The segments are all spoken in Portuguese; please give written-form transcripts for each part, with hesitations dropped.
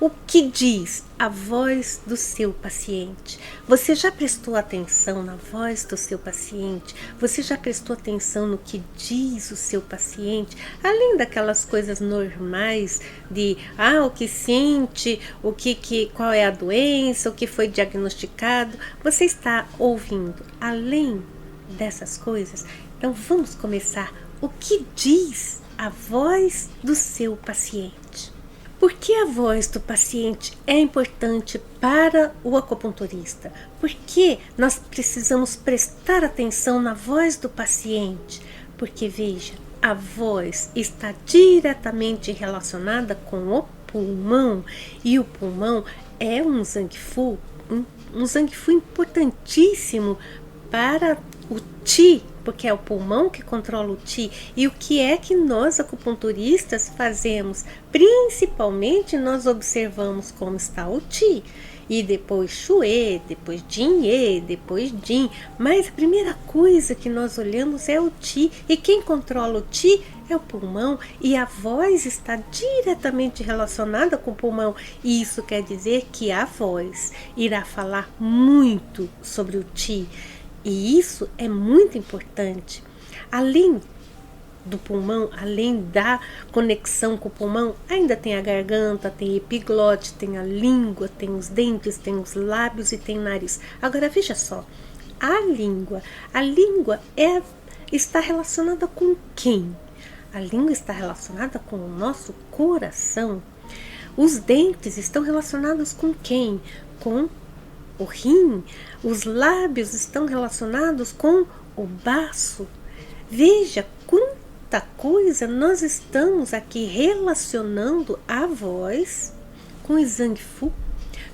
O que diz a voz do seu paciente? Você já prestou atenção na voz do seu paciente? Você já prestou atenção no que diz o seu paciente? Além daquelas coisas normais de o que sente, qual é a doença, o que foi diagnosticado, você está ouvindo além dessas coisas? Então vamos começar. O que diz a voz do seu paciente? Por que a voz do paciente é importante para o acupunturista? Por que nós precisamos prestar atenção na voz do paciente? Porque, veja, a voz está diretamente relacionada com o pulmão, e o pulmão é um zangfu importantíssimo para o Qi, porque é o pulmão que controla o Qi. E o que é que nós acupunturistas fazemos? Principalmente nós observamos como está o Qi, e depois Xue, depois Jin-Ye, depois Jin. Mas a primeira coisa que nós olhamos é o Qi, e quem controla o Qi é o pulmão, e a voz está diretamente relacionada com o pulmão. E isso quer dizer que a voz irá falar muito sobre o Qi. E isso é muito importante. Além do pulmão, além da conexão com o pulmão, ainda tem a garganta, tem a epiglote, tem a língua, tem os dentes, tem os lábios e tem o nariz. Agora veja só, a língua está relacionada com quem? A língua está relacionada com o nosso coração. Os dentes estão relacionados com quem? Com o rim. Os lábios estão relacionados com o baço. Veja quanta coisa nós estamos aqui relacionando a voz com o zangfu.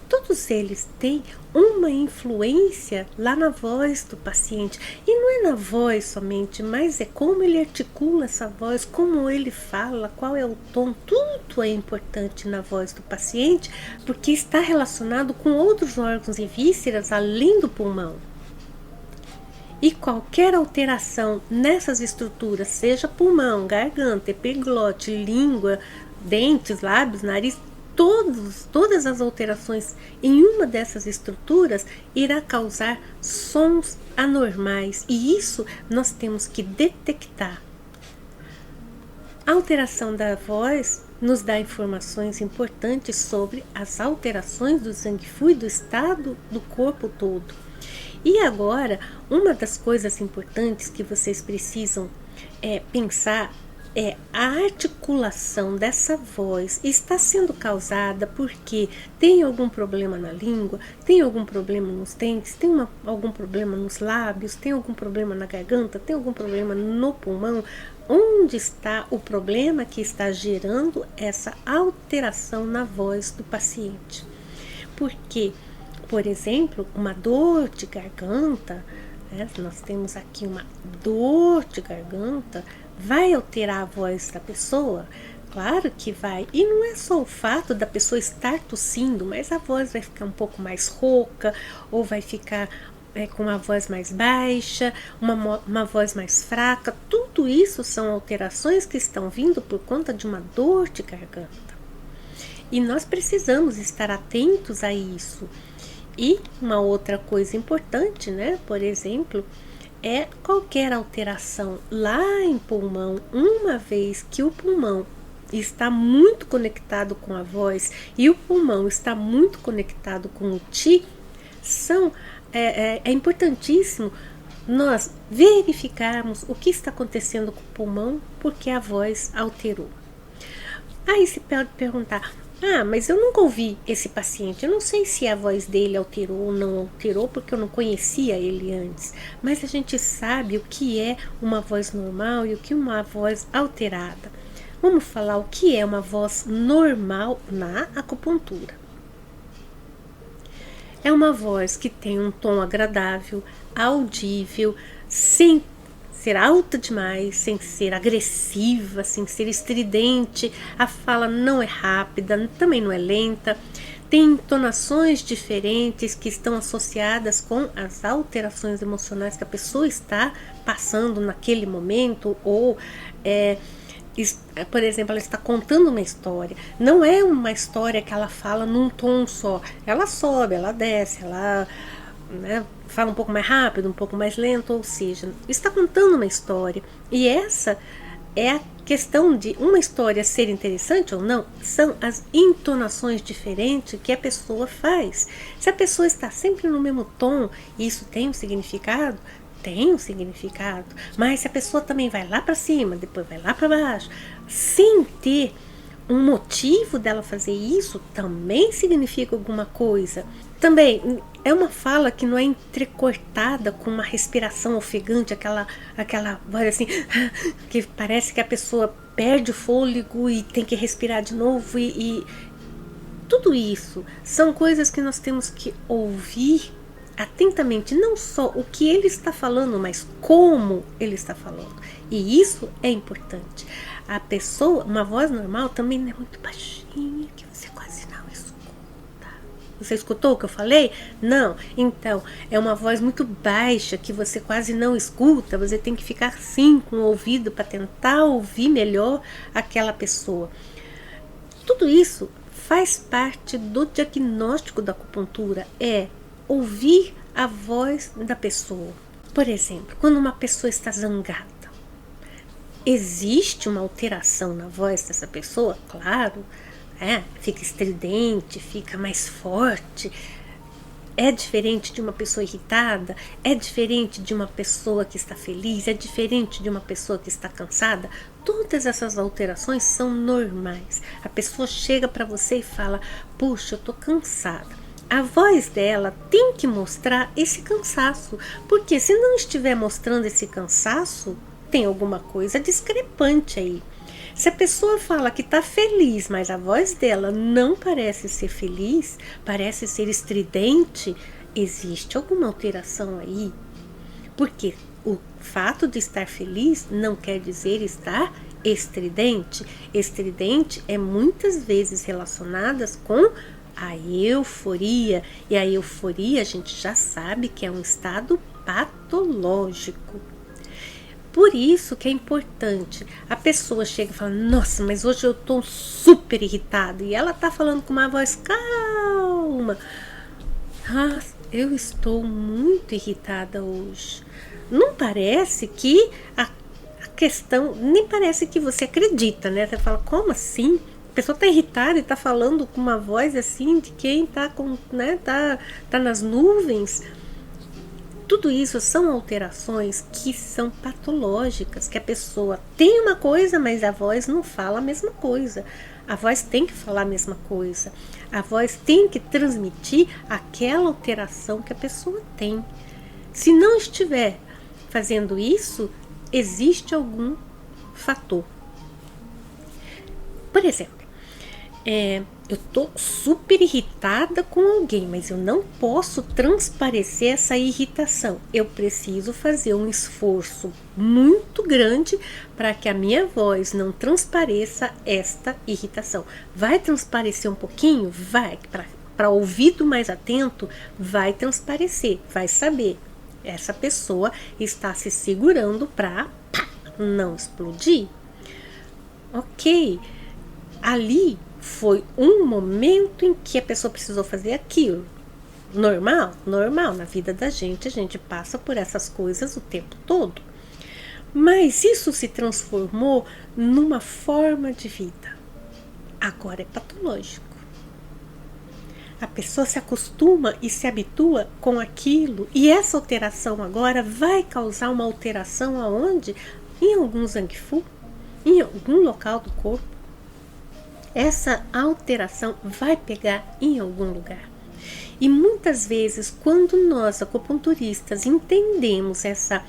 Todos eles têm uma influência lá na voz do paciente. E não é na voz somente, mas é como ele articula essa voz, como ele fala, qual é o tom. Tudo é importante na voz do paciente, porque está relacionado com outros órgãos e vísceras além do pulmão. E qualquer alteração nessas estruturas, seja pulmão, garganta, epiglote, língua, dentes, lábios, nariz, todas as alterações em uma dessas estruturas irá causar sons anormais, e isso nós temos que detectar. A alteração da voz nos dá informações importantes sobre as alterações do zangfu e do estado do corpo todo. E agora, uma das coisas importantes que vocês precisam pensar é a articulação dessa voz está sendo causada porque tem algum problema na língua, tem algum problema nos dentes, tem algum problema nos lábios, tem algum problema na garganta, tem algum problema no pulmão. Onde está o problema que está gerando essa alteração na voz do paciente? Porque, por exemplo, uma dor de garganta, nós temos aqui uma dor de garganta, vai alterar a voz da pessoa? Claro que vai. E não é só o fato da pessoa estar tossindo, mas a voz vai ficar um pouco mais rouca, ou vai ficar com uma voz mais baixa, uma voz mais fraca. Tudo isso são alterações que estão vindo por conta de uma dor de garganta. E nós precisamos estar atentos a isso. E uma outra coisa importante, por exemplo, é qualquer alteração lá em pulmão, uma vez que o pulmão está muito conectado com a voz e o pulmão está muito conectado com o Qi, é importantíssimo nós verificarmos o que está acontecendo com o pulmão, porque a voz alterou. Aí se pode perguntar, mas eu nunca ouvi esse paciente, eu não sei se a voz dele alterou ou não alterou, porque eu não conhecia ele antes. Mas a gente sabe o que é uma voz normal e o que é uma voz alterada. Vamos falar o que é uma voz normal na acupuntura. É uma voz que tem um tom agradável, audível, sem ser alta demais, sem ser agressiva, sem ser estridente. A fala não é rápida, também não é lenta. Tem entonações diferentes que estão associadas com as alterações emocionais que a pessoa está passando naquele momento, ou por exemplo, ela está contando uma história. Não é uma história que ela fala num tom só. Ela sobe, ela desce, ela, né, fala um pouco mais rápido, um pouco mais lento, ou seja, está contando uma história. E essa é a questão de uma história ser interessante ou não, são as entonações diferentes que a pessoa faz. Se a pessoa está sempre no mesmo tom, e isso tem um significado, tem um significado, mas se a pessoa também vai lá para cima, depois vai lá para baixo, sem ter um motivo dela fazer isso, também significa alguma coisa. Também é uma fala que não é entrecortada com uma respiração ofegante, aquela voz assim, que parece que a pessoa perde o fôlego e tem que respirar de novo. E tudo isso são coisas que nós temos que ouvir atentamente, não só o que ele está falando, mas como ele está falando. E isso é importante. A pessoa, uma voz normal também não é muito baixinha, que você quase não escuta. Você escutou o que eu falei? Não. Então, é uma voz muito baixa que você quase não escuta. Você tem que ficar assim com o ouvido para tentar ouvir melhor aquela pessoa. Tudo isso faz parte do diagnóstico da acupuntura, é ouvir a voz da pessoa. Por exemplo, quando uma pessoa está zangada, existe uma alteração na voz dessa pessoa? Claro, fica estridente, fica mais forte. É diferente de uma pessoa irritada? É diferente de uma pessoa que está feliz? É diferente de uma pessoa que está cansada? Todas essas alterações são normais. A pessoa chega para você e fala: puxa, eu estou cansada. A voz dela tem que mostrar esse cansaço, porque se não estiver mostrando esse cansaço, tem alguma coisa discrepante aí. Se a pessoa fala que está feliz, mas a voz dela não parece ser feliz, parece ser estridente, existe alguma alteração aí. Porque o fato de estar feliz não quer dizer estar estridente. Estridente é muitas vezes relacionada com a euforia. E a euforia a gente já sabe que é um estado patológico. Por isso que é importante. A pessoa chega e fala: nossa, mas hoje eu estou super irritada. E ela está falando com uma voz calma. Ah, eu estou muito irritada hoje. Não parece que a questão, nem parece que você acredita, né? Você fala: como assim? A pessoa está irritada e está falando com uma voz assim de quem está com, né, tá nas nuvens. Tudo isso são alterações que são patológicas, que a pessoa tem uma coisa, mas a voz não fala a mesma coisa. A voz tem que falar a mesma coisa. A voz tem que transmitir aquela alteração que a pessoa tem. Se não estiver fazendo isso, existe algum fator. Por exemplo, eu estou super irritada com alguém, mas eu não posso transparecer essa irritação. Eu preciso fazer um esforço muito grande para que a minha voz não transpareça esta irritação. Vai transparecer um pouquinho? Vai. Para ouvido mais atento, vai transparecer, vai saber. Essa pessoa está se segurando para não explodir. Ok, ali foi um momento em que a pessoa precisou fazer aquilo. Normal? Normal. Na vida da gente, a gente passa por essas coisas o tempo todo. Mas isso se transformou numa forma de vida. Agora é patológico. A pessoa se acostuma e se habitua com aquilo. E essa alteração agora vai causar uma alteração aonde? Em algum zangifu, em algum local do corpo. Essa alteração vai pegar em algum lugar. E muitas vezes, quando nós, acupunturistas, entendemos essa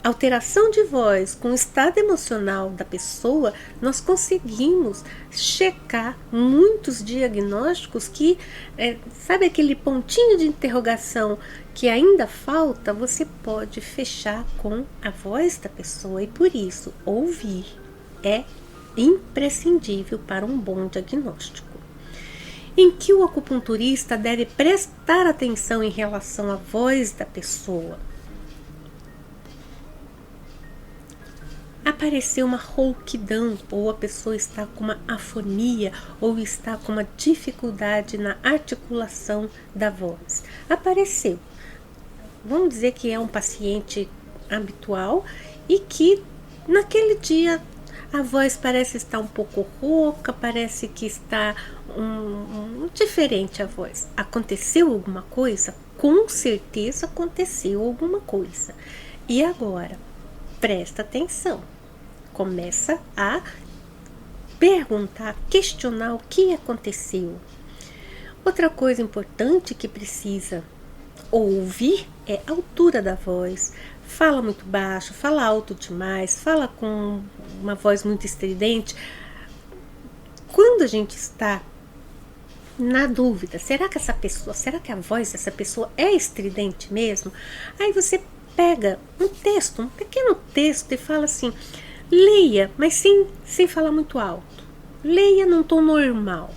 alteração de voz com o estado emocional da pessoa, nós conseguimos checar muitos diagnósticos que, sabe aquele pontinho de interrogação que ainda falta, você pode fechar com a voz da pessoa. E por isso, ouvir é imprescindível para um bom diagnóstico. Em que o acupunturista deve prestar atenção em relação à voz da pessoa? aparecer uma rouquidão, ou a pessoa está com uma afonia, ou está com uma dificuldade na articulação da voz. Apareceu. Vamos dizer que é um paciente habitual e que naquele dia a voz parece estar um pouco rouca, parece que está diferente a voz. Aconteceu alguma coisa? Com certeza aconteceu alguma coisa. E agora, presta atenção. Começa a perguntar, questionar o que aconteceu. Outra coisa importante que precisa ouvir é a altura da voz. Fala muito baixo, fala alto demais, fala com uma voz muito estridente. Quando a gente está na dúvida, será que a voz dessa pessoa é estridente mesmo? Aí você pega um texto, um pequeno texto e fala assim, leia, mas sem falar muito alto. Leia num tom normal.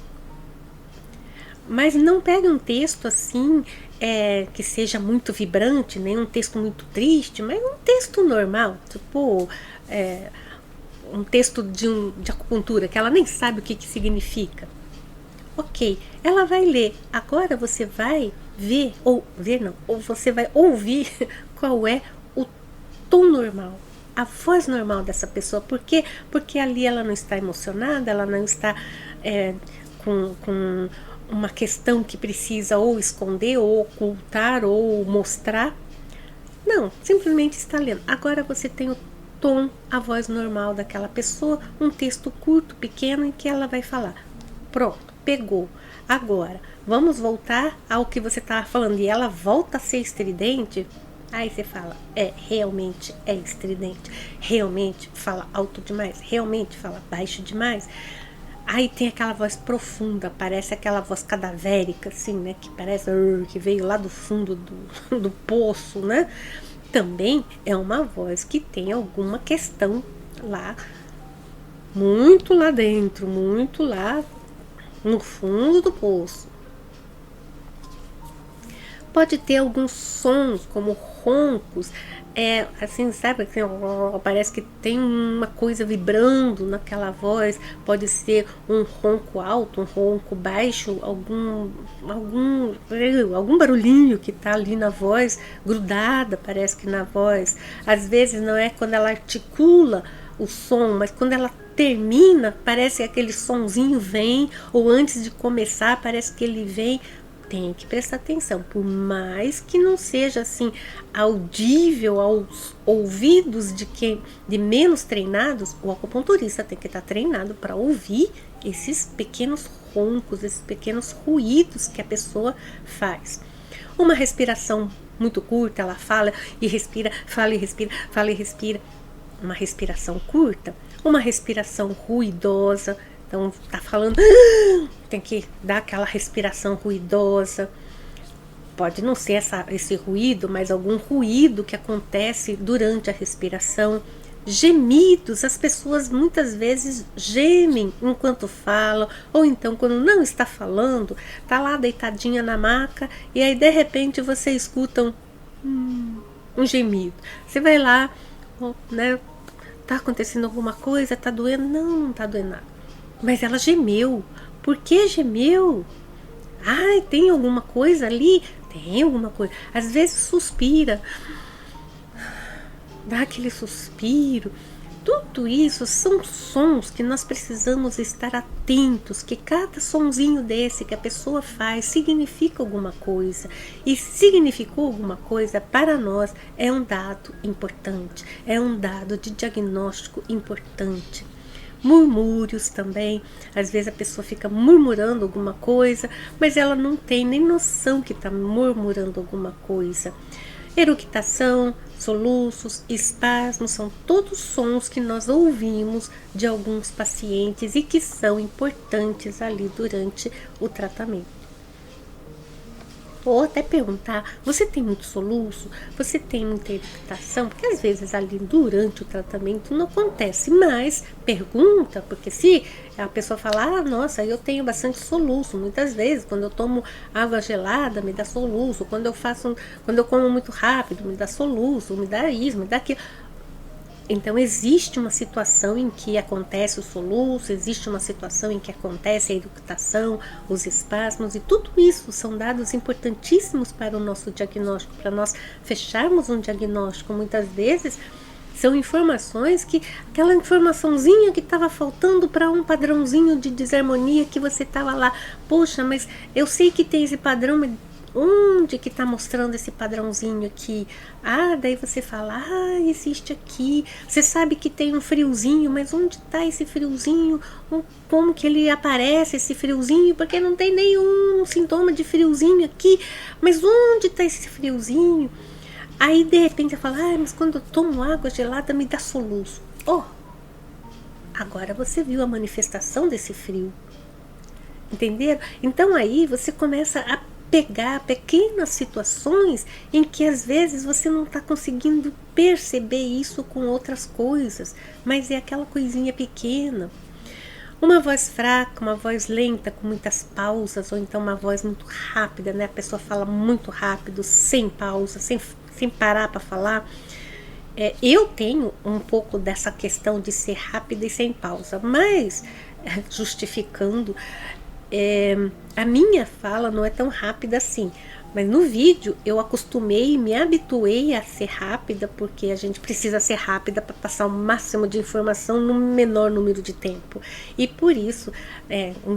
Mas não pegue um texto assim, que seja muito vibrante, nem um texto muito triste, mas um texto normal, tipo um texto de acupuntura, que ela nem sabe o que significa. Ok, ela vai ler. Agora você vai ou você vai ouvir qual é o tom normal, a voz normal dessa pessoa. Por quê? Porque ali ela não está emocionada, ela não está com uma questão que precisa ou esconder, ou ocultar, ou mostrar. Não, simplesmente está lendo. Agora você tem o tom, a voz normal daquela pessoa, um texto curto, pequeno, em que ela vai falar. Pronto, pegou. Agora, vamos voltar ao que você estava falando. E ela volta a ser estridente. Aí você fala, realmente é estridente. Realmente fala alto demais. Realmente fala baixo demais. Aí tem aquela voz profunda, parece aquela voz cadavérica, assim, né? Que parece que veio lá do fundo do poço, né? Também é uma voz que tem alguma questão lá, muito lá dentro, muito lá no fundo do poço. Pode ter alguns sons, como roncos, assim, sabe, assim, parece que tem uma coisa vibrando naquela voz. Pode ser um ronco alto, um ronco baixo, algum barulhinho que tá ali na voz, grudada, parece que na voz. Às vezes não é quando ela articula o som, mas quando ela termina, parece que aquele sonzinho vem, ou antes de começar, parece que ele vem. Tem que prestar atenção, por mais que não seja assim audível aos ouvidos de menos treinados, o acupunturista tem que estar treinado para ouvir esses pequenos roncos, esses pequenos ruídos que a pessoa faz. Uma respiração muito curta, ela fala e respira, fala e respira, fala e respira. Uma respiração curta, uma respiração ruidosa. Então, tá falando, tem que dar aquela respiração ruidosa. Pode não ser esse ruído, mas algum ruído que acontece durante a respiração. Gemidos, as pessoas muitas vezes gemem enquanto falam, ou então quando não está falando, tá lá deitadinha na maca, e aí de repente você escuta um gemido. Você vai lá, né? Tá acontecendo alguma coisa? Tá doendo? Não tá doendo nada. Mas ela gemeu. Por que gemeu? Ai, tem alguma coisa ali? Tem alguma coisa. Às vezes suspira. Dá aquele suspiro. Tudo isso são sons que nós precisamos estar atentos, que cada sonzinho desse que a pessoa faz significa alguma coisa. E significou alguma coisa para nós é um dado importante, é um dado de diagnóstico importante. Murmúrios também, às vezes a pessoa fica murmurando alguma coisa, mas ela não tem nem noção que está murmurando alguma coisa. Eructação, soluços, espasmos, são todos sons que nós ouvimos de alguns pacientes e que são importantes ali durante o tratamento. Ou até perguntar, você tem muito soluço? Você tem muita eructação? Porque às vezes ali durante o tratamento não acontece, mas pergunta, porque se a pessoa falar, nossa, eu tenho bastante soluço, muitas vezes quando eu tomo água gelada me dá soluço, quando eu como muito rápido me dá soluço, me dá isso, me dá aquilo. Então existe uma situação em que acontece o soluço, existe uma situação em que acontece a eructação, os espasmos, e tudo isso são dados importantíssimos para o nosso diagnóstico, para nós fecharmos um diagnóstico. Muitas vezes são informações que, aquela informaçãozinha que estava faltando para um padrãozinho de desarmonia que você estava lá, poxa, mas eu sei que tem esse padrão, mas onde que está mostrando esse padrãozinho aqui? Ah, daí você fala, ah, existe aqui. Você sabe que tem um friozinho, mas onde está esse friozinho? Como que ele aparece, esse friozinho? Porque não tem nenhum sintoma de friozinho aqui. Mas onde está esse friozinho? Aí de repente você fala, ah, mas quando eu tomo água gelada me dá soluço. Oh, agora você viu a manifestação desse frio. Entenderam? Então aí você começa a pegar pequenas situações em que às vezes você não está conseguindo perceber isso com outras coisas, mas é aquela coisinha pequena. Uma voz fraca, uma voz lenta, com muitas pausas, ou então uma voz muito rápida, né? A pessoa fala muito rápido, sem pausa, sem parar para falar. Eu tenho um pouco dessa questão de ser rápida e sem pausa, mas justificando, a minha fala não é tão rápida assim, mas no vídeo eu acostumei e me habituei a ser rápida, porque a gente precisa ser rápida para passar o máximo de informação no menor número de tempo. E por isso,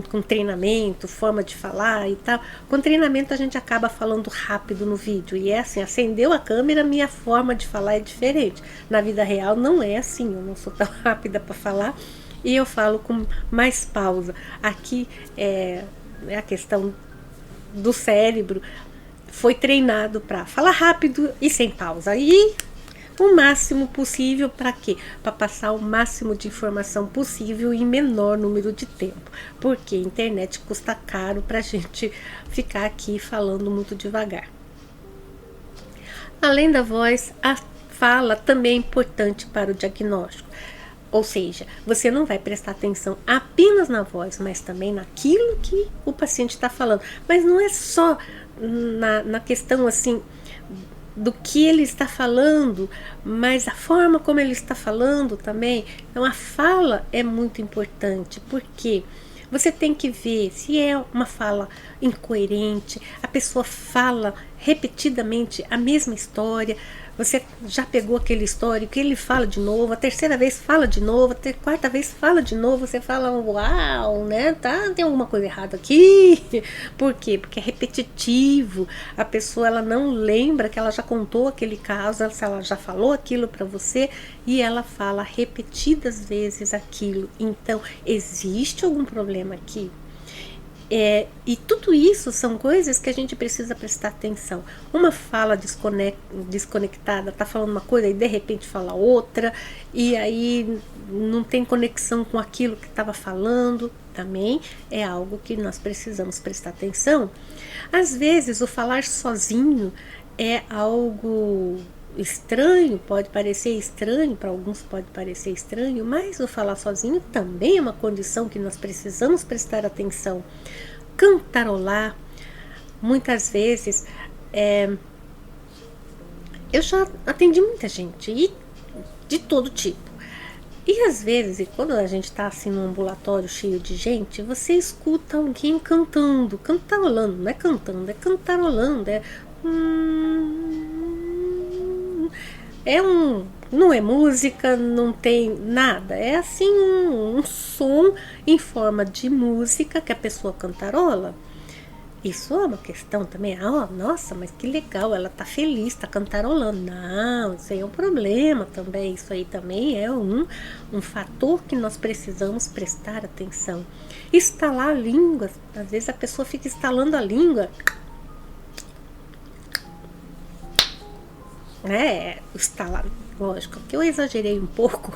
com treinamento, forma de falar e tal, com treinamento a gente acaba falando rápido no vídeo. E é assim, acendeu a câmera, minha forma de falar é diferente. Na vida real não é assim, eu não sou tão rápida para falar. E eu falo com mais pausa. Aqui é a questão do cérebro, foi treinado para falar rápido e sem pausa. E o máximo possível para quê? Para passar o máximo de informação possível em menor número de tempo. Porque a internet custa caro para a gente ficar aqui falando muito devagar. Além da voz, a fala também é importante para o diagnóstico. Ou seja, você não vai prestar atenção apenas na voz, mas também naquilo que o paciente está falando. Mas não é só na questão assim do que ele está falando, mas a forma como ele está falando também. Então a fala é muito importante, porque você tem que ver se é uma fala incoerente, a pessoa fala repetidamente a mesma história. Você já pegou aquele histórico, ele fala de novo, a terceira vez fala de novo, a quarta vez fala de novo, você fala, uau, né? Tem alguma coisa errada aqui. Por quê? Porque é repetitivo. A pessoa ela não lembra que ela já contou aquele caso, ela já falou aquilo para você e ela fala repetidas vezes aquilo. Então, existe algum problema aqui? E tudo isso são coisas que a gente precisa prestar atenção. Uma fala desconectada, está falando uma coisa e de repente fala outra, e aí não tem conexão com aquilo que estava falando, também é algo que nós precisamos prestar atenção. Às vezes o falar sozinho é algo estranho, pode parecer estranho, para alguns pode parecer estranho, mas o falar sozinho também é uma condição que nós precisamos prestar atenção. Cantarolar, muitas vezes, eu já atendi muita gente, e de todo tipo. E às vezes, quando a gente está assim num ambulatório cheio de gente, você escuta alguém cantando, cantarolando, não é cantando, é cantarolando, não é música, não tem nada, é assim um som em forma de música que a pessoa cantarola. Isso é uma questão também, nossa, mas que legal, ela tá feliz, tá cantarolando. Não, isso aí é um problema também, isso aí também é um fator que nós precisamos prestar atenção. Estalar a língua, às vezes a pessoa fica estalando a língua, estalar, lógico que eu exagerei um pouco,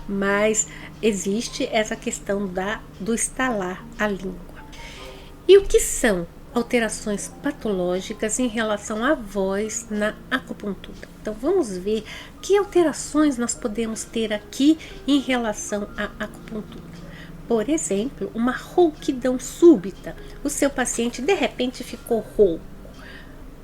mas existe essa questão do estalar a língua. E o que são alterações patológicas em relação à voz na acupuntura? Então vamos ver que alterações nós podemos ter aqui em relação à acupuntura. Por exemplo, uma rouquidão súbita. O seu paciente de repente ficou rouco.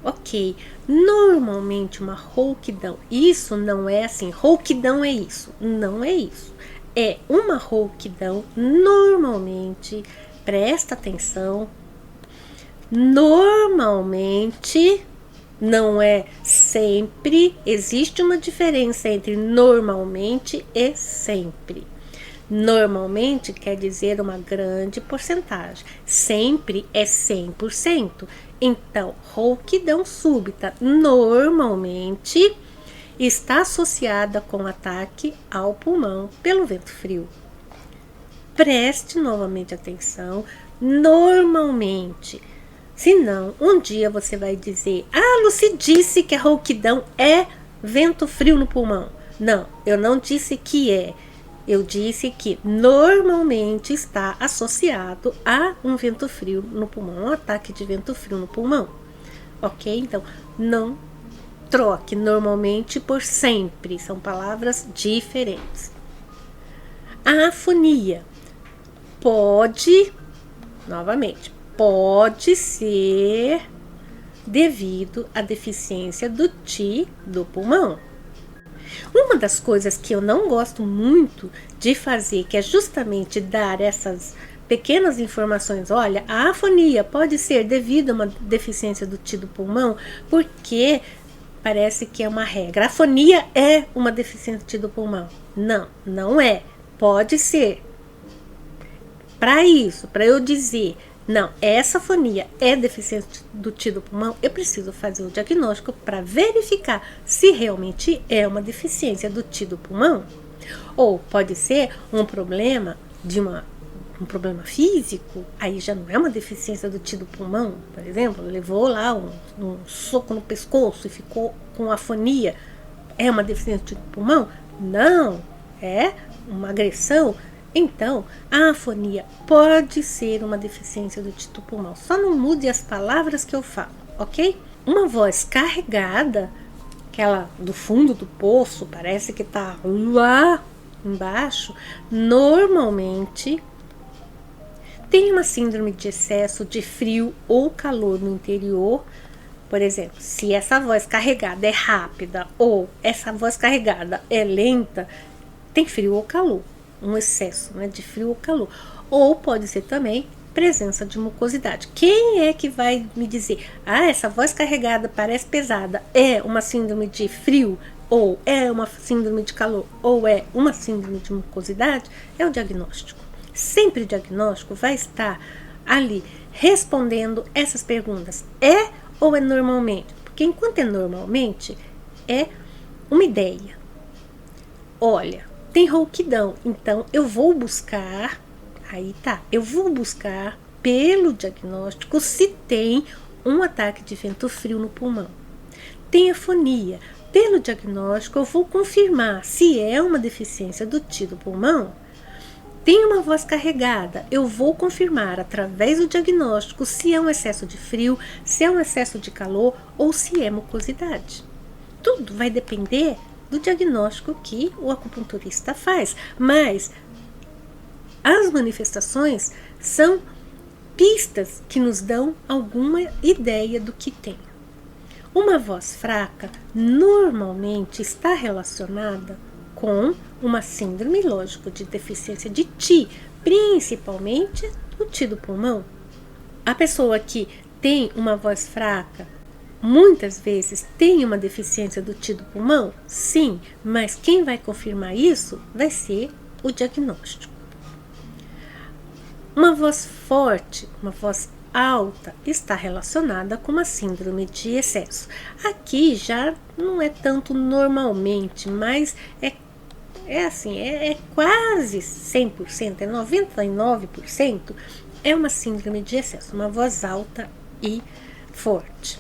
Ok, normalmente uma rouquidão, isso não é assim, rouquidão é isso, não é isso. É uma rouquidão, normalmente, presta atenção, normalmente, não é sempre, existe uma diferença entre normalmente e sempre. Normalmente quer dizer uma grande porcentagem, sempre é 100%. Então, rouquidão súbita normalmente está associada com ataque ao pulmão pelo vento frio. Preste novamente atenção, normalmente. Senão, um dia você vai dizer: ah, Lucy disse que a rouquidão é vento frio no pulmão. Não, eu não disse que é. Eu disse que normalmente está associado a um vento frio no pulmão, um ataque de vento frio no pulmão. Ok? Então, não troque normalmente por sempre. São palavras diferentes. A afonia pode, novamente, pode ser devido à deficiência do Ti do pulmão. Uma das coisas que eu não gosto muito de fazer, que é justamente dar essas pequenas informações, olha, a afonia pode ser devido a uma deficiência do Ti do pulmão, porque parece que é uma regra. A afonia é uma deficiência do Ti do pulmão. Não, não é. Pode ser. Para isso, para eu dizer, não, essa afonia é deficiência do Ti do pulmão, eu preciso fazer o diagnóstico para verificar se realmente é uma deficiência do Ti do pulmão. Ou pode ser um problema um problema físico, aí já não é uma deficiência do Ti do pulmão, por exemplo, levou lá um soco no pescoço e ficou com afonia. É uma deficiência do Ti do pulmão? Não, é uma agressão. Então, a afonia pode ser uma deficiência do Ti do pulmão. Só não mude as palavras que eu falo, ok? Uma voz carregada, aquela do fundo do poço, parece que está lá embaixo, normalmente tem uma síndrome de excesso de frio ou calor no interior. Por exemplo, se essa voz carregada é rápida ou essa voz carregada é lenta, tem frio ou calor. Um excesso, né, de frio ou calor. Ou pode ser também presença de mucosidade. Quem é que vai me dizer, ah, essa voz carregada parece pesada, é uma síndrome de frio, ou é uma síndrome de calor, ou é uma síndrome de mucosidade? É o diagnóstico. Sempre o diagnóstico vai estar ali respondendo essas perguntas. É ou é normalmente? Porque enquanto é normalmente, é uma ideia. Olha, tem rouquidão, então eu vou buscar, eu vou buscar pelo diagnóstico se tem um ataque de vento frio no pulmão. Tem afonia, pelo diagnóstico eu vou confirmar se é uma deficiência do Ti do pulmão. Tem uma voz carregada, eu vou confirmar através do diagnóstico se é um excesso de frio, se é um excesso de calor ou se é mucosidade. Tudo vai depender do diagnóstico que o acupunturista faz, mas as manifestações são pistas que nos dão alguma ideia do que tem. Uma voz fraca normalmente está relacionada com uma síndrome, lógico, de deficiência de Ti, principalmente o Ti do pulmão. A pessoa que tem uma voz fraca muitas vezes tem uma deficiência do Ti do pulmão? Sim, mas quem vai confirmar isso vai ser o diagnóstico. Uma voz forte, uma voz alta, está relacionada com uma síndrome de excesso. Aqui já não é tanto normalmente, mas é quase 100%, é 99%, é uma síndrome de excesso, uma voz alta e forte.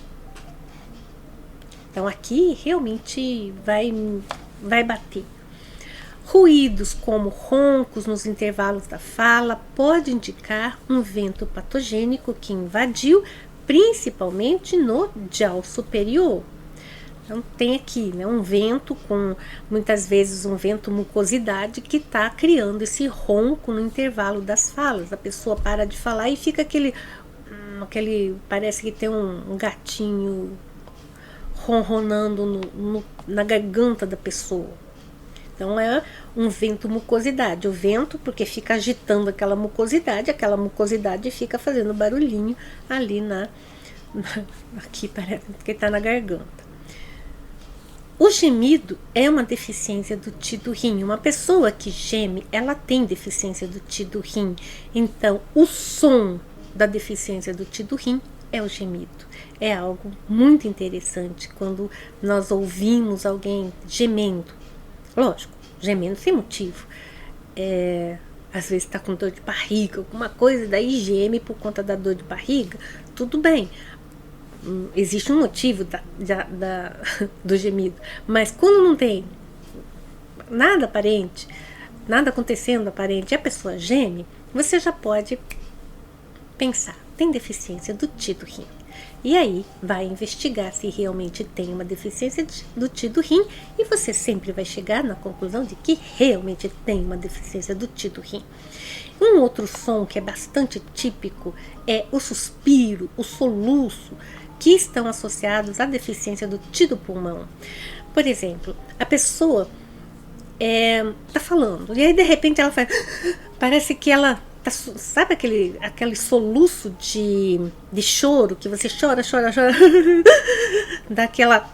Então aqui realmente vai bater. Ruídos como roncos nos intervalos da fala pode indicar um vento patogênico que invadiu, principalmente no jaw superior. Então tem aqui, né, um vento com, muitas vezes, um vento mucosidade que está criando esse ronco no intervalo das falas. A pessoa para de falar e fica aquele parece que tem um gatinho ronronando na garganta da pessoa. Então é um vento mucosidade. O vento, porque fica agitando aquela mucosidade fica fazendo barulhinho ali aqui parece que está na garganta. O gemido é uma deficiência do Qi do Yin. Uma pessoa que geme, ela tem deficiência do Qi do Yin. Então, o som da deficiência do Qi do Yin é o gemido. É algo muito interessante quando nós ouvimos alguém gemendo. Lógico, gemendo sem motivo. Às vezes está com dor de barriga, alguma coisa, daí geme por conta da dor de barriga. Tudo bem. Existe um motivo do gemido. Mas quando não tem nada aparente, nada acontecendo aparente, e a pessoa geme, você já pode pensar, tem deficiência do Qi do Yin. E aí vai investigar se realmente tem uma deficiência do Qi do Yin, e você sempre vai chegar na conclusão de que realmente tem uma deficiência do Qi do Yin. Um outro som que é bastante típico é o suspiro, o soluço, que estão associados à deficiência do Qi do pulmão. Por exemplo, a pessoa está falando, e aí de repente ela faz, parece que ela sabe aquele soluço de choro, que você chora, dá aquela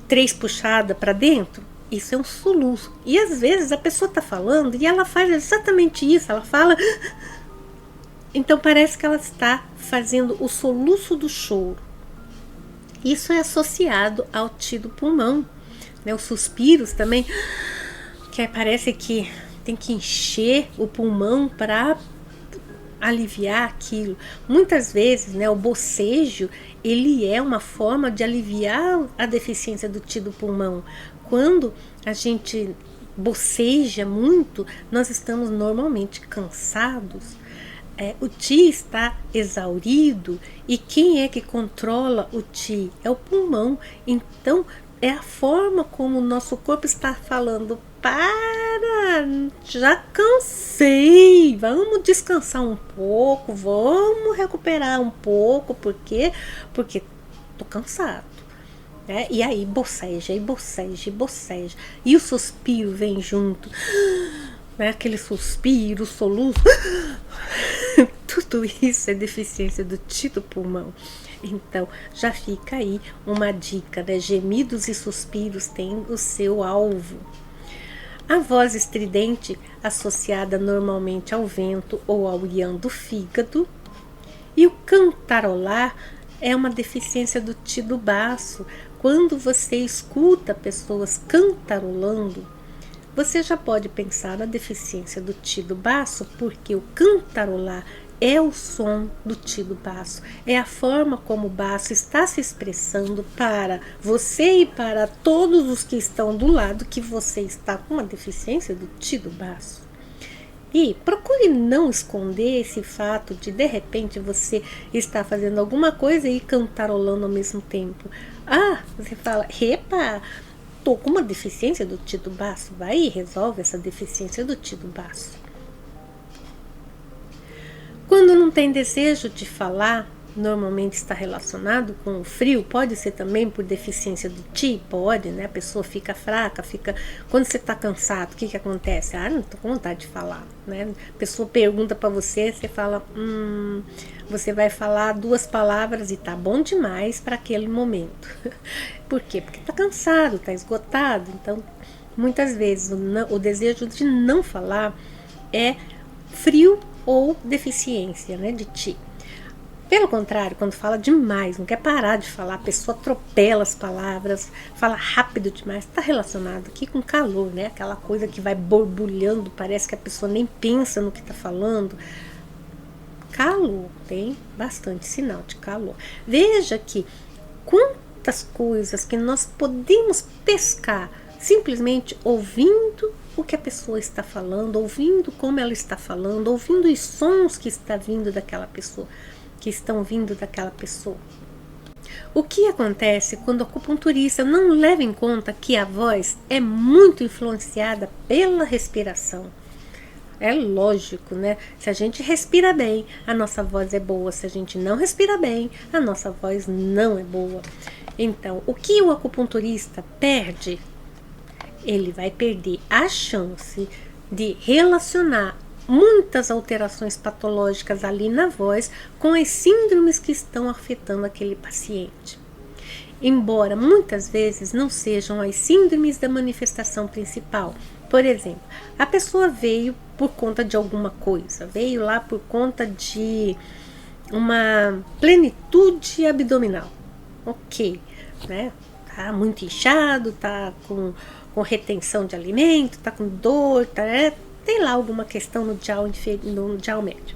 3 puxadas para dentro? Isso é um soluço. E às vezes a pessoa está falando e ela faz exatamente isso, ela fala, então parece que ela está fazendo o soluço do choro. Isso é associado ao Qi do pulmão, né? Os suspiros também, que parece que tem que encher o pulmão para aliviar aquilo. Muitas vezes, né, o bocejo, ele é uma forma de aliviar a deficiência do Qi do pulmão. Quando a gente boceja muito, nós estamos normalmente cansados, o Qi está exaurido, e quem é que controla o Qi? É o pulmão. Então é a forma como o nosso corpo está falando, já cansei, vamos descansar um pouco, vamos recuperar um pouco, porque tô cansado, né? E aí boceja, e o suspiro vem junto, né? Aquele suspiro, soluço, tudo isso é deficiência do Qi do pulmão. Então já fica aí uma dica, né? Gemidos e suspiros têm o seu alvo. A voz estridente, associada normalmente ao vento ou ao yang do fígado, e o cantarolar é uma deficiência do Qi do baço. Quando você escuta pessoas cantarolando, você já pode pensar na deficiência do Qi do baço, porque o cantarolar é o som do Qi do baço, é a forma como o baço está se expressando para você e para todos os que estão do lado que você está com uma deficiência do Qi do baço. E procure não esconder esse fato de repente você está fazendo alguma coisa e cantarolando ao mesmo tempo. Você fala, epa, tô com uma deficiência do Qi do baço, vai e resolve essa deficiência do Qi do baço. Quando não tem desejo de falar, normalmente está relacionado com o frio, pode ser também por deficiência do Qi, pode, né? A pessoa fica fraca, quando você está cansado, o que acontece? Não estou com vontade de falar, né? A pessoa pergunta para você, você fala, você vai falar 2 palavras e tá bom demais para aquele momento. Por quê? Porque está cansado, está esgotado. Então, muitas vezes o desejo de não falar é frio ou deficiência, né, de Qi. Pelo contrário, quando fala demais, não quer parar de falar, a pessoa atropela as palavras, fala rápido demais, está relacionado aqui com calor, né? Aquela coisa que vai borbulhando, parece que a pessoa nem pensa no que está falando. Calor, tem bastante sinal de calor. Veja que quantas coisas que nós podemos pescar simplesmente ouvindo o que a pessoa está falando, ouvindo como ela está falando, ouvindo os sons que estão vindo daquela pessoa. O que acontece quando o acupunturista não leva em conta que a voz é muito influenciada pela respiração? É lógico, né? Se a gente respira bem, a nossa voz é boa. Se a gente não respira bem, a nossa voz não é boa. Então, o que o acupunturista perde? Ele vai perder a chance de relacionar muitas alterações patológicas ali na voz com as síndromes que estão afetando aquele paciente. Embora muitas vezes não sejam as síndromes da manifestação principal. Por exemplo, a pessoa veio por conta de alguma coisa, veio lá por conta de uma plenitude abdominal. Ok, né? Tá muito inchado, tá com retenção de alimento, tá com dor, tá, tem lá alguma questão no dial médio.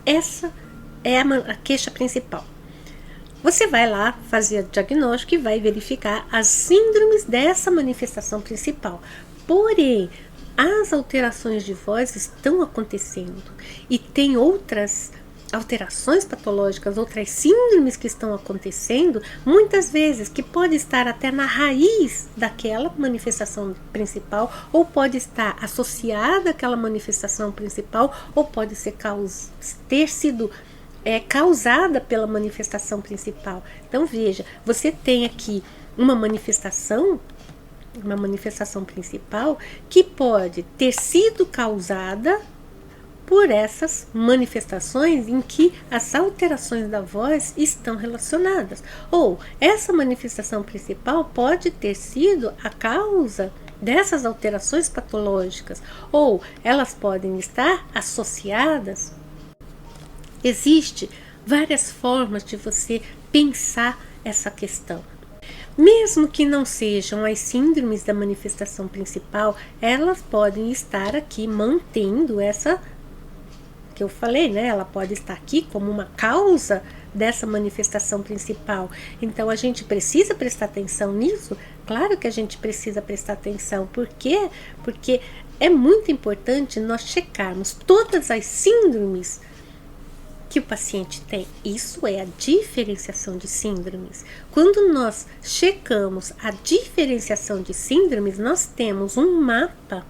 Essa é a queixa principal. Você vai lá fazer o diagnóstico e vai verificar as síndromes dessa manifestação principal. Porém, as alterações de voz estão acontecendo e tem outras alterações patológicas, outras síndromes que estão acontecendo, muitas vezes que pode estar até na raiz daquela manifestação principal, ou pode estar associada àquela manifestação principal, ou pode ter sido causada pela manifestação principal. Então veja, você tem aqui uma manifestação principal que pode ter sido causada por essas manifestações em que as alterações da voz estão relacionadas. Ou essa manifestação principal pode ter sido a causa dessas alterações patológicas, ou elas podem estar associadas. Existem várias formas de você pensar essa questão. Mesmo que não sejam as síndromes da manifestação principal, elas podem estar aqui mantendo essa que eu falei, né? Ela pode estar aqui como uma causa dessa manifestação principal. Então a gente precisa prestar atenção nisso? Claro que a gente precisa prestar atenção. Por quê? Porque é muito importante nós checarmos todas as síndromes que o paciente tem. Isso é a diferenciação de síndromes. Quando nós checamos a diferenciação de síndromes, nós temos um mapa.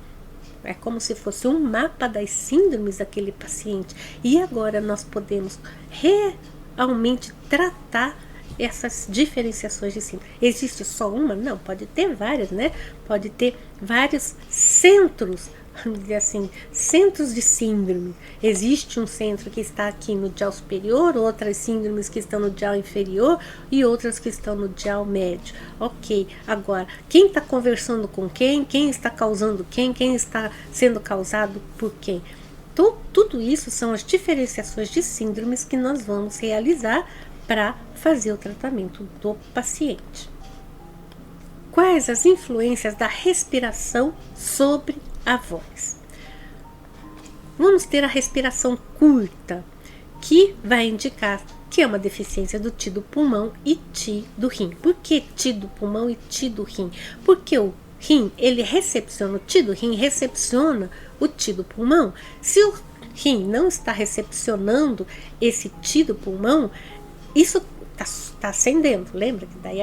É como se fosse um mapa das síndromes daquele paciente. E agora nós podemos realmente tratar essas diferenciações de síndrome. Existe só uma? Não, pode ter várias, né? Pode ter vários centros, vamos dizer assim, centros de síndrome. Existe um centro que está aqui no dial superior, outras síndromes que estão no dial inferior e outras que estão no dial médio. Ok, agora, quem está conversando com quem está causando quem está sendo causado por quem? Tudo isso são as diferenciações de síndromes que nós vamos realizar para fazer o tratamento do paciente. Quais as influências da respiração sobre a voz? Vamos ter a respiração curta, que vai indicar que é uma deficiência do Ti do pulmão e Ti do rim. Por que Ti do pulmão e Ti do rim? Porque o rim, ele recepciona, o Ti do rim recepciona o Ti do pulmão. Se o rim não está recepcionando esse Ti do pulmão, isso está acendendo, lembra? Que daí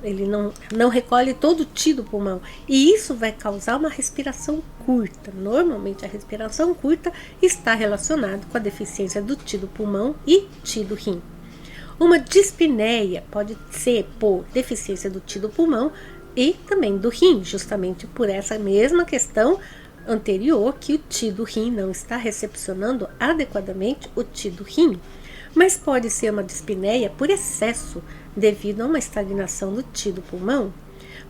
ele não recolhe todo o Ti do pulmão. E isso vai causar uma respiração curta. Normalmente a respiração curta está relacionada com a deficiência do Ti do pulmão e Ti do rim. Uma dispneia pode ser por deficiência do Ti do pulmão e também do rim, justamente por essa mesma questão anterior, que o Ti do rim não está recepcionando adequadamente o Ti do rim. Mas pode ser uma dispneia por excesso, devido a uma estagnação do Ti do pulmão.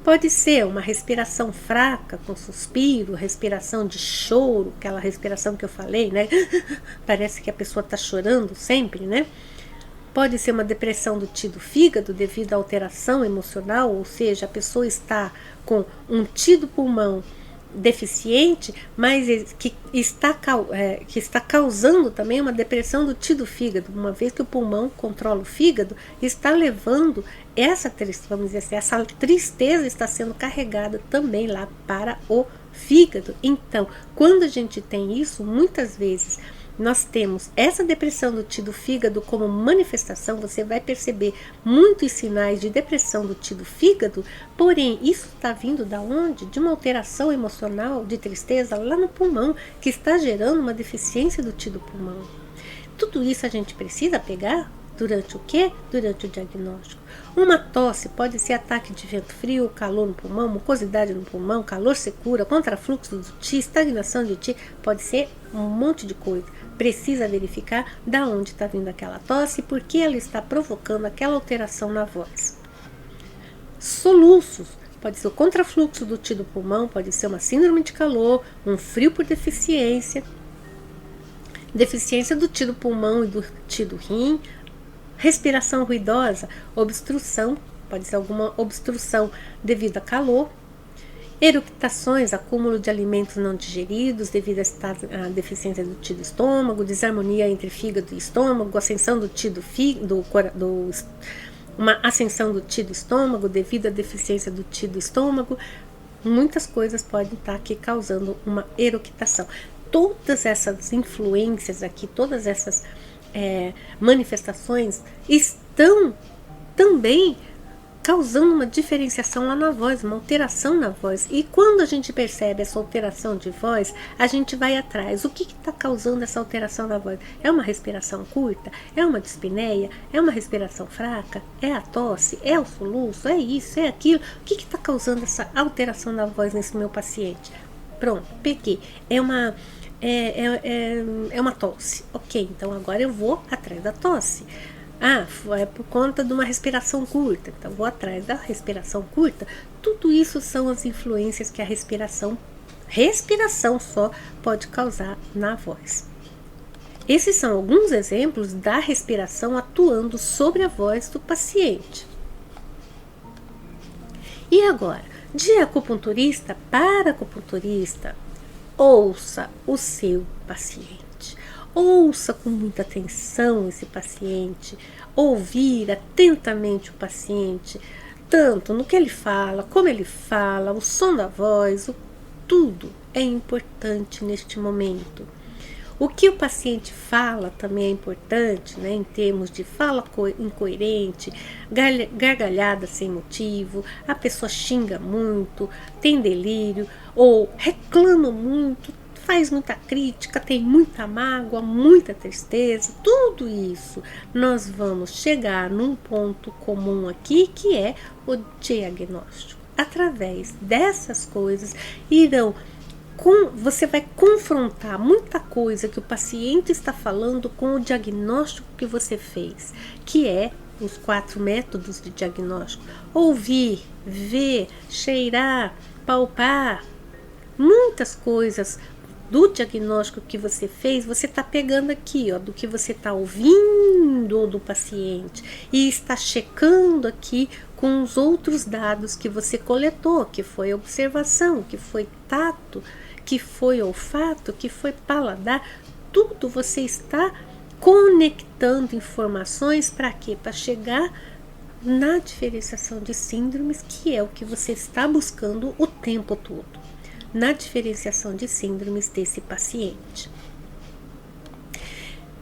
Pode ser uma respiração fraca, com suspiro, respiração de choro, aquela respiração que eu falei, né? Parece que a pessoa está chorando sempre, né? Pode ser uma depressão do Ti do fígado, devido à alteração emocional, ou seja, a pessoa está com um Ti do pulmão deficiente, mas que está causando também uma depressão do Ti do fígado, uma vez que o pulmão controla o fígado, está levando essa tristeza está sendo carregada também lá para o fígado. Então, quando a gente tem isso, muitas vezes nós temos essa depressão do Ti do fígado como manifestação. Você vai perceber muitos sinais de depressão do Ti do fígado, porém isso está vindo da onde? De uma alteração emocional, de tristeza lá no pulmão, que está gerando uma deficiência do Ti do pulmão. Tudo isso a gente precisa pegar Durante o quê? Durante o diagnóstico. Uma tosse pode ser ataque de vento frio, calor no pulmão, mucosidade no pulmão, calor secura, contrafluxo do Ti, estagnação de Ti, pode ser um monte de coisa. Precisa verificar da onde está vindo aquela tosse e por que ela está provocando aquela alteração na voz. Soluços. Pode ser o contrafluxo do Ti do pulmão, pode ser uma síndrome de calor, um frio por deficiência, deficiência do Ti do pulmão e do Ti do rim, respiração ruidosa, obstrução, pode ser alguma obstrução devido a calor, eructações, acúmulo de alimentos não digeridos devido à deficiência do Ti do estômago, desarmonia entre fígado e estômago, ascensão do Ti uma ascensão do Ti do estômago devido à deficiência do Ti do estômago. Muitas coisas podem estar aqui causando uma eructação. Todas essas influências aqui, todas essas manifestações estão também causando uma diferenciação lá na voz, uma alteração na voz. E quando a gente percebe essa alteração de voz, a gente vai atrás. O que está causando essa alteração na voz? É uma respiração curta? É uma dispneia? É uma respiração fraca? É a tosse? É o soluço? É isso? É aquilo? O que está causando essa alteração na voz nesse meu paciente? Pronto, peguei. É uma tosse. Ok, então agora eu vou atrás da tosse. É por conta de uma respiração curta, então vou atrás da respiração curta. Tudo isso são as influências que a respiração só pode causar na voz. Esses são alguns exemplos da respiração atuando sobre a voz do paciente. E agora, de acupunturista para acupunturista, ouça o seu paciente. Ouça com muita atenção esse paciente, ouvir atentamente o paciente, tanto no que ele fala, como ele fala, o som da voz, tudo é importante neste momento. O que o paciente fala também é importante, né, em termos de fala incoerente, gargalhada sem motivo, a pessoa xinga muito, tem delírio ou reclama muito, faz muita crítica, tem muita mágoa, muita tristeza, tudo isso nós vamos chegar num ponto comum aqui, que é o diagnóstico. Através dessas coisas você vai confrontar muita coisa que o paciente está falando com o diagnóstico que você fez, que é os 4 métodos de diagnóstico: ouvir, ver, cheirar, palpar. Muitas coisas do diagnóstico que você fez, você está pegando aqui, do que você está ouvindo do paciente e está checando aqui com os outros dados que você coletou, que foi observação, que foi tato, que foi olfato, que foi paladar. Tudo você está conectando informações para quê? Para chegar na diferenciação de síndromes, que é o que você está buscando o tempo todo. Na diferenciação de síndromes desse paciente.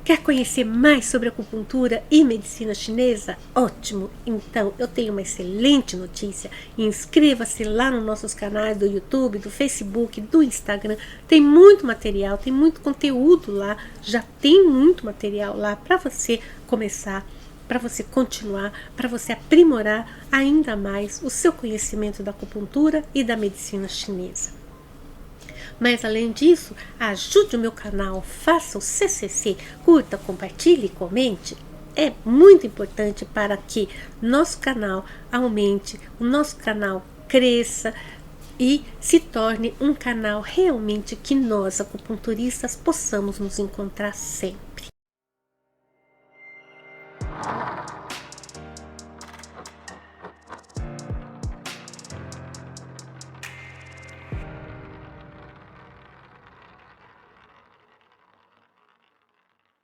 Quer conhecer mais sobre acupuntura e medicina chinesa? Ótimo! Então, eu tenho uma excelente notícia. Inscreva-se lá nos nossos canais do YouTube, do Facebook, do Instagram. Tem muito material, tem muito conteúdo lá. Já tem muito material lá para você começar, para você continuar, para você aprimorar ainda mais o seu conhecimento da acupuntura e da medicina chinesa. Mas além disso, ajude o meu canal, faça o CCC, curta, compartilhe e comente. É muito importante para que nosso canal aumente, o nosso canal cresça e se torne um canal realmente que nós, acupunturistas, possamos nos encontrar sempre.